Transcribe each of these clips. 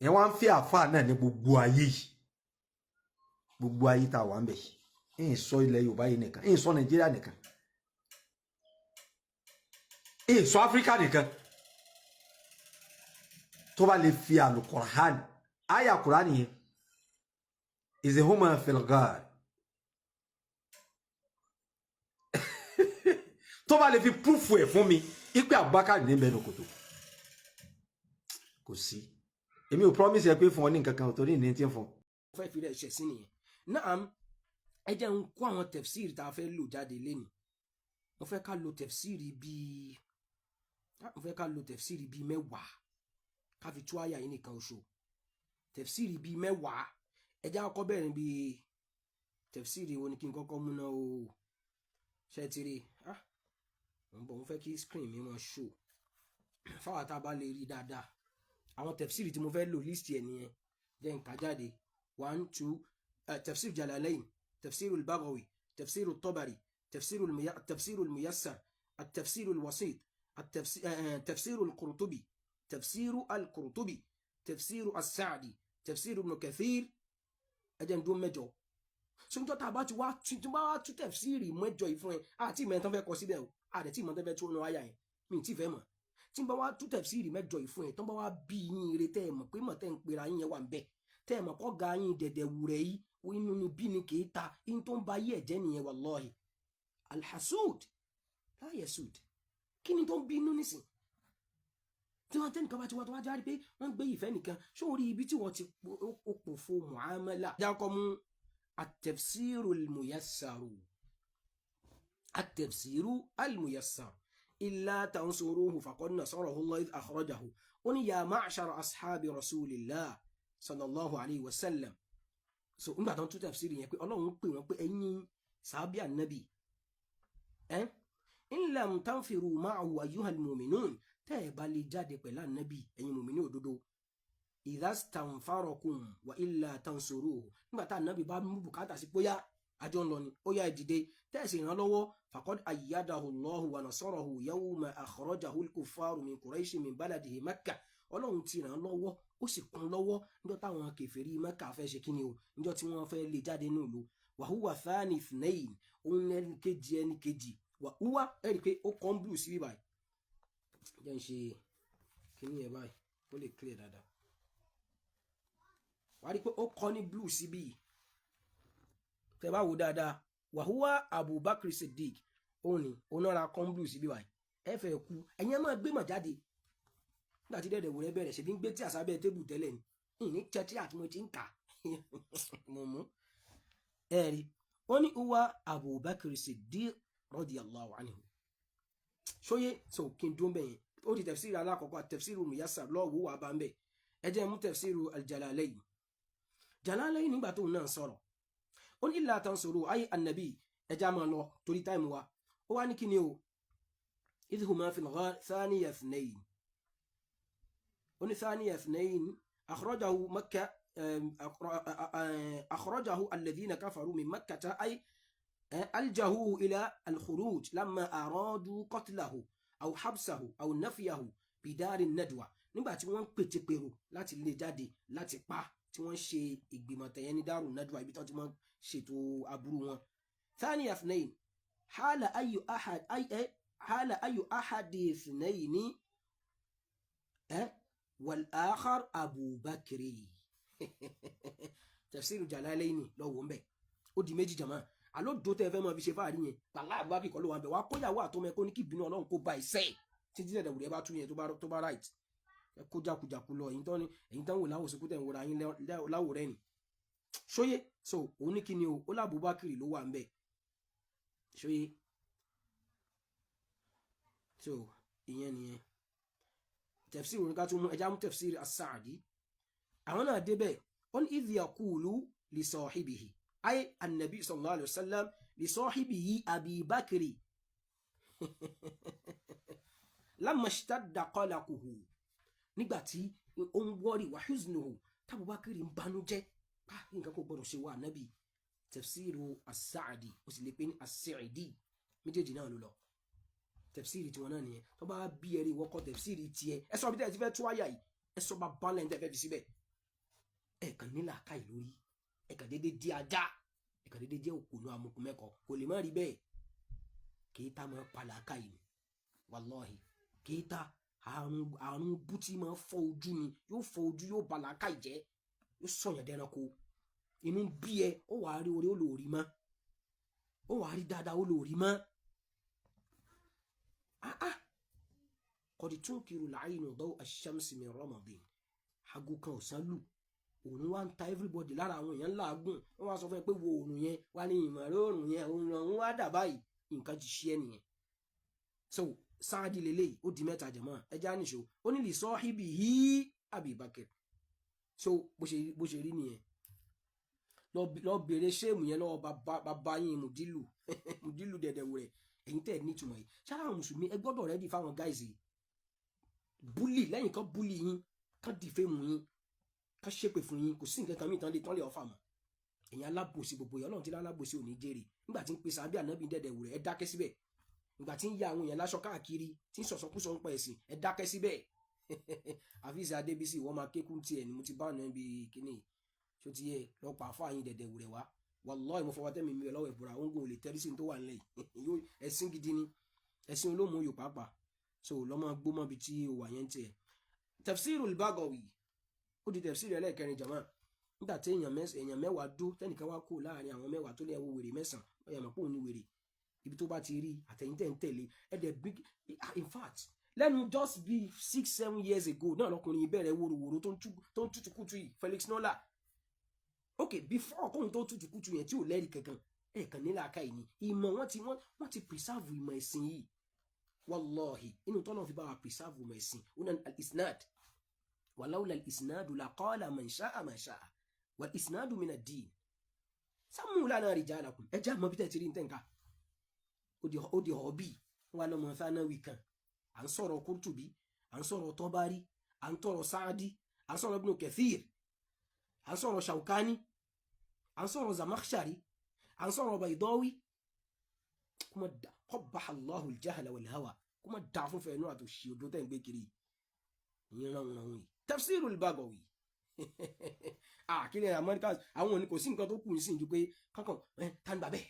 ẹ wá ń fi àfáà náà ní gbogbo ayé tá wà ń bẹ yìí sọ ilẹ̀ Yorùbá yìí nìkan sọ Nàìjíríà nìkan sọ Áfíríkà nìkan tó bá lè fi Al-Qur'an àyà Qur'an yìí izhuma fil ghar tó bá lè fi púfù ẹ̀ fún mi ipe Abubakar ní bẹ́ẹ̀ lókòtò kò sí èmi ò promise ẹ pé fún ọ ní nǹkan kan torí ní tí ń fún. mo fẹ́ fi rẹ̀ ṣẹ̀ sí nìyẹn náà ẹ jẹ́ ń kó àwọn tẹ̀fsíìrì tá a fẹ́ lò jáde lénìí mo fẹ́ ká lo tẹ̀fsíìrì bíi mẹ́wàá ká fi tú àyà yìí nìkan oṣù tẹ̀fsíìrì bíi mẹ́wàá ẹ jẹ́ àkọ́kọ́ bẹ̀rẹ̀ bíi tẹ̀fsíìrì wo ni kí n kọ́kọ́ múná o ṣe ti rí mo fẹ́ kí screen mi máa ṣò fáwọn tá a bá lè rí dáadáa àwọn tẹ̀fsíìrì tí mo fẹ́ lò list ẹ̀ nìyẹn jẹ́ n kà jáde 1 2 tafsir Jalalayn tafsir al-Baghawi tafsir al-Tabari tafsir al-Muyassar التفسير الوسيط تفسير القرطبي تفسير السعدي تفسير ابن كثير أجن دون مجو سنتو تابات وات سنتو وات تفسيري مجو يفون àti me tán fẹ́ kọ síbẹ̀ o a de ti mo tán fẹ́ tú nu aya yẹn mi ti fẹ́ mọ̀ tin bá wá tú tafsiri mẹ́jọ yìí ẹ tán bá wá bí yín ire tẹ́ mọ̀ pé mọ̀ tẹ́ ń pera yín yẹn wà ńbẹ̀ tẹ́ mọ̀ ko ga yín dẹ̀dẹ̀ wure yìí o inú ni bí ni ke ta in tó ń ba ye jẹ́ nìyẹn wallahi alhasud la yasud kíni tó ń bínú nísìn tí wọ́n tẹ́ nìkan bá ti wá tó wá járí pé wọ́n gbé ìfẹ́ nìkan sórí ibi tí wọ́n ti pòfo muamala jákọ́ mú التفسير الميسر إلا تنصروه فقد نصره الله إذ أخرجه وني يا معشر أصحاب رسول الله صلى الله عليه وسلم so nígbà tó ń tú tafsiri yẹn pé Ọlọ́run pè wọ́n pé ẹ̀yin sàábì Ànábì in lam tanfiru ma'ahu ayyuhal mu'minun tẹ́ ẹ bá lè jáde pẹ̀lú Ànábì ẹ̀yin mùmínì òdodo idha stanfarakum wa illa tansuruhu nígbà tá Ànábì bá mú bùkátà sí póyá àjọ ń lọ ni ó yá ìdìde tẹ́ẹ̀sì ìrànlọ́wọ́ faqad ayyadahu Allahu wa nasarahu yawma akhrajahu al-kuffaru min Quraysh min baladihi Makkah Ọlọ́run ti ràn lọ́wọ́ ó sì kún lọ́wọ́ níjọ́ táwọn kèfèrí Mẹ́kà fẹ́ ṣe kíni o níjọ́ tí wọ́n fẹ́ lè jáde nínú ìlú wa huwa thani ithnayn òun ẹni kejì wa huwa ẹ̀rí pé ó kọ́ ń blue sí báyìí jẹ́ ń ṣe kíní ẹ̀ báyìí ó lè clear dáadáa wà rí pé ó kọ́ ní blue sí bíi tẹ́ bá wò dáadáa wa huwa Abubakar Siddiq òun ni onara kan blue sí bíi báyìí ẹ fẹ́ kú ẹ̀yin máa gbé mọ̀ jáde nígbà tí dẹ́dẹ̀ wò rẹ bẹ̀rẹ̀ ṣe bí ń gbé tí àsábẹ́ tébù tẹ́lẹ̀ ni ìní tẹ́tí àti mo ti ń kà mo mú ẹ̀rí ó ní huwa Abubakar Siddiq radiyallahu anhu ṣóyé so kí n dún bẹ́yẹn ó di tafsir alákọ̀ọ́kọ́ tafsiru Muyassar lọ́wọ́ wà bá ń bẹ̀ ẹ jẹ́ mú tafsiru al-Jalalayn nígbà tó náà sọ̀rọ̀ ó ní illa tansuru ayé annabi ẹ já máa lọ torí táìmù wa ó wá ní kí ni o idh huma fil ghar thaniya ithnayn ó ní thaniya ithnayn akhrajahu Makkah akhrajahu alladhina kafaru min Makkah ay ألجهوه إلى الخروج لما أرادوا قتله أو حبسه أو نفيه بدار الندوة nígbà tí wọ́n pète pèrò láti lè jáde láti pa tí wọ́n ṣe ìgbìmọ̀ tẹ̀yẹ ní Darun Nadwa ibi tí wọ́n ṣètò aburú wọn. ثاني اثنين حال أي أحد اثنين والآخر أبو بكر تفسير جلالين لو ومبẹ ó di méjì jama alo do te fẹ́ mọ́ fi ṣe fáàrí yẹn wallahi Abu Bakr ko ló wà ńbẹ̀ wá kóyàwó àtọmọ ko ní kí bínú Ọlọ́run kó bá iṣẹ́ títí de wure bá tú yẹn tó bá right kó jákujàku lọ ẹ̀yin tán wò láwò sókú tẹ̀ ń wòra yín láwò rẹ̀ ni ṣóyé so òun ní kí ni o ó lá Abu Bakr ló wà ńbẹ̀ ṣóyé so ìyẹn nìyẹn tafsir òun ká tún mú ẹjá mú tafsir as-Sa'di àwọn náà débẹ̀ on idh yaqulu li sahibihi أي النبي صلى الله عليه وسلم لصاحبه أبي بكر لما اشتد قلقه nígbàtí ó ń worry وحزنه t'Abu Bakr ń bànújẹ́ nǹkan kò gbọdọ̀ ṣe wá Nabi tafsiru as-Sa'di ó sì lè pè ní as-Sa'di méjèèjì náà ló lọ tafsiri tí wọn náà nìyẹn tó bá bí ẹrí wọ́kọ̀ tafsiri tiẹ̀ ẹ sọ bí tẹ́ ti fẹ́ tú àyà yìí ẹ sọ bá balẹ̀ ní tẹ́ fẹ́ fi síbẹ̀ ẹ̀kan nílà káì lórí ẹ̀kan dédé di ajá ẹ̀kan dédé jẹ́ òkùnú amukun mẹ́kọ̀ọ́ kò lè má rí bẹ́ẹ̀ kéta máa palà káì ni wàláhì kéta àrùn bútí máa fọ́ ojú ni yóò fọ́ ojú yóò balà káì jẹ́ yóò sọ̀yàn dẹranko inú bí ẹ ó wàá rí orí ó lò rí mọ́ ó wàá rí dáadáa ó lò rí mọ́ kọ́ni tún kiri làáyìn ọ̀dọ́ aṣ-ṣamsi min Ramadan aago kan ọ̀sán lù òun wá ń ta everybody lára àwọn èèyàn láàgùn wọn wá sọ fún ẹ pé wo òòrùn yẹn wá ní ìmọ̀ràn òòrùn yẹn òun wá dà báyìí nǹkan ti ṣe ẹ nìyẹn so sáàdì lélẹ́yìí ó di mẹ́ta jẹ̀mọ́ ẹja nìṣó ó ní li sahibihi Abi Bakr so bó ṣe rí nìyẹn lọ bèrè ṣéèmù yẹn lọ́wọ́ bàbá yín mùdílù dẹ̀dẹ̀wò rẹ̀ ẹ̀yin tẹ̀ nítumọ̀ yìí ṣáà àwọn mùsùlùmí ẹ gbọ́dọ̀ rẹ́dì fáwọn gáìsì búlì lẹ́yìn kan búlì yín kan dìfẹ́mù yín kan ṣépè fún yín kò sí nǹkan kan mìíràn tán lè ọ̀fà mọ́ ẹ̀yin alábòsí gbogbo yẹn ọlọ́run tí alábòsí ò ní jèrè nígbà tí ń pèsè àbí ànábì dẹ̀dẹ̀wò rẹ̀ ẹ dákẹ́ síbẹ̀ nígbà tí ń ya àwọn èèyàn láṣọ káàkiri tí ń sọ̀sọ́kúsọ ń pa ẹ̀sìn ẹ dákẹ́ síbẹ̀ àfíìsì adébísì wọ́n máa kékun tiẹ̀ ni mo ti bá ọ̀nà ibi kíní tó ti yẹ lọ́pàá àfọ́ àyìn dẹ̀dẹ̀wò rẹ̀ wá wallahi mo fọwọ́ tẹ́mi mi lọ́wọ́ ìbúra òun kò lè tẹ́rí sí tó wà nílẹ̀ yìí ẹ̀sìn gidi ni ẹ̀sìn olóòmù yóò pàápàá so lọ́mọ gbọ́mọ bíi tí ó wà yẹn tiẹ̀ Tafsirul Baghawi ó di tafsir ẹlẹ́ẹ̀kẹrin jama nígbà tí èèyàn mẹ́wàá dó tẹ́nìkan wá kó láàrin àwọn mẹ́wàá tó ní ẹwọ́ wèrè mẹ́sàn-án ó yà mọ̀ pé òun ní wèrè ibi tó bá ti rí àtẹ̀yìntẹ̀ ń tẹ̀lé ẹ̀dẹ̀ big in fact lẹ́nu just be 6-7 years ago náà lọkùnrin ìbẹ̀rẹ̀ wòròwòrò tó ń tútùkùtù yìí Felix Nola ok before ọkùnrin tó tútùkùtù yẹn tí ò lẹ́rìí kankan ẹ̀ẹ̀kan nílà aka yìí ni ìmọ̀ wọ́n ti preserve ìmọ̀ ẹ̀sìn yìí wallahi inú tọ́lọ́ fi bá wa preserve ìmọ̀ ẹ̀sìn una al-isnad walawla al-isnadu laqala man sha'a ma sha'a wal isnadu min ad-din sammu lana rijalakum ẹjẹ́ àmọ́ bí tẹ̀ ti rí ntẹ̀ǹkà ó di họ́bì wọn lọ́mọ Thanawi kan à ń sọ̀rọ̀ Qurtubi à ń sọ̀rọ̀ Tabari à ń tọrọ Saadi à ń sọ̀rọ̀ Ibn Kathir à ń sọ̀rọ̀ Shawkani à ń sọ̀rọ̀ Zamakhshari à ń sọ̀rọ̀ Baydawi kuma da qabbaha Allahu al-jahla wal-hawa kuma da fún fẹ́ẹ́ náà tó ṣe odò tẹ́ ń gbé kiri ìyẹn ràn wọn wọ̀nyí Tafsirul Baghawi kílẹ̀ Americans àwọn òní kò sí nǹkan tó kù ní sí ju pé kankan tani bàbẹ́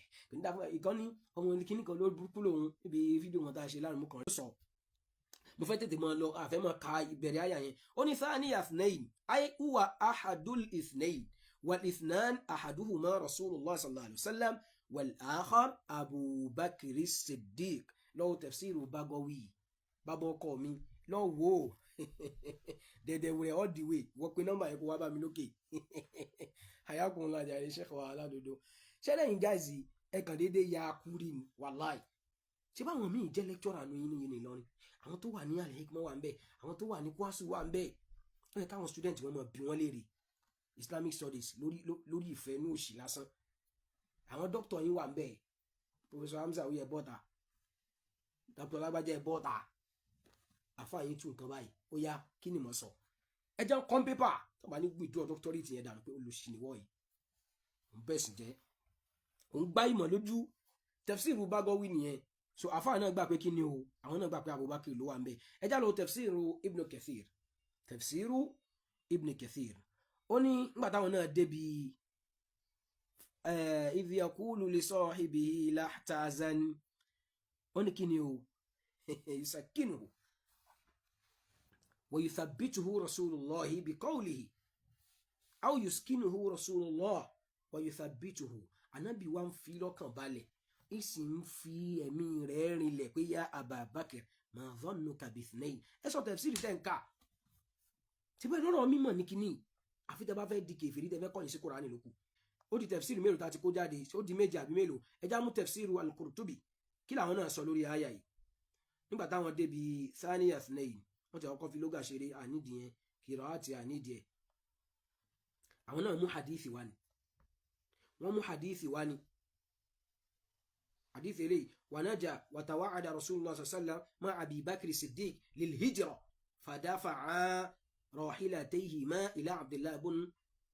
ìkànnì ọmọ kìnnì kan ló burúkú lòun níbi fídíò wọn tá a ṣe lárùn mú kan ló sọ mo fẹ́ tètè máa lọ àfẹ́ máa ka ìbẹ̀rẹ̀ àyà yẹn ó ní thaniya ithnayn ay huwa ahadul ithnayn wal ithnan ahaduhuma rasulullah sallallahu alayhi wa sallam wal akhar Abu Bakr as-Siddiq lọ́wọ́ Tafsiru Baghawi bàbá ọkọ mi lọ́wọ́ dẹ̀dẹ̀ wẹ̀ all the way wọ́n pe nọ́mbà yẹn kó wá bá mi lókè àyàkùn lajà rẹ̀ ṣẹ́kọ̀ wà ládòdó ṣẹlẹ̀yìn gáàsì ẹ̀kàn déédéé ya kúrì ní wàláì ṣé báwọn míì jẹ́ lẹ́kítọ́rà ní inú yìí Ìlọrin àwọn tó wà ní Al-Hikmah wà ń bẹ̀ àwọn tó wà ní Kwasu wà ń bẹ̀ ó yẹ káwọn student wọn mọ̀ bí wọ́n léèrè Islamic studies lórí ìfẹ́ ní òṣì lásán àwọn dókítà yín wà ń bẹ̀ Professor Hamza oyè bọ́ta Dr. Lágbájá ẹ̀ bọ́ta àfáà yín tún nǹkan báyìí ó yá kí ni mo sọ ẹ jẹ́ kọ́n pépà tó bá ní gbìdúrọ̀ dọ́kítọ́rìtì yẹn dànù pé olùsìnìwọ̀ yìí òun bẹ́ẹ̀ sì jẹ́ òun gbá ìmọ̀ lójú Tafsiru Baghawi nìyẹn so àfáà náà gbà pé kí ni o àwọn náà gbà pé Abubakar ló wà ń bẹ ẹ já lọ Tafsiru Ibn Kathir Tafsiru Ibn Kathir ó ní nígbà táwọn náà débi idh yaqulu li sahibihi la tahzan ó ní kí ni o yusakinuhu ويثبته رسول الله بقوله أو يسكنه رسول الله ويثبته Ànábì wa ń fi lọ́kàn balẹ̀ ìsì ń fi ẹ̀mí rẹ̀ rinlẹ̀ pé yá Aba Bakr ma dhannuka bithnayn ẹ sọ tafsiri tẹ́ ń kà tí bẹ́ẹ̀ lọ́rọ̀ mímọ̀ ní kíní àfi tẹ́ bá fẹ́ di kèfèrí tẹ́ fẹ́ kọ́yìn sí Kùránì lókù ó di tafsiri mélòó tá a ti kó jáde ó di méjì àbí mélòó ẹ já mú Tafsiru al-Qurtubi kí làwọn náà sọ lórí àyà yìí nígbà táwọn débi thaniya ithnayn wọ́n ti ọkọ̀ fi lóga ṣeré ànídìí yẹn kìrọ̀ àti ànídìí ẹ̀ àwọn náà mú hadithi wá ní wọ́n mú hadithi wá ní hadithi eléyìí wa naja wa tawa'ada rasulullah sallallahu alaihi wasallam ma Abi Bakr Siddiq lil hijra fadafa'a rahilatayhima ila Abdullah ibn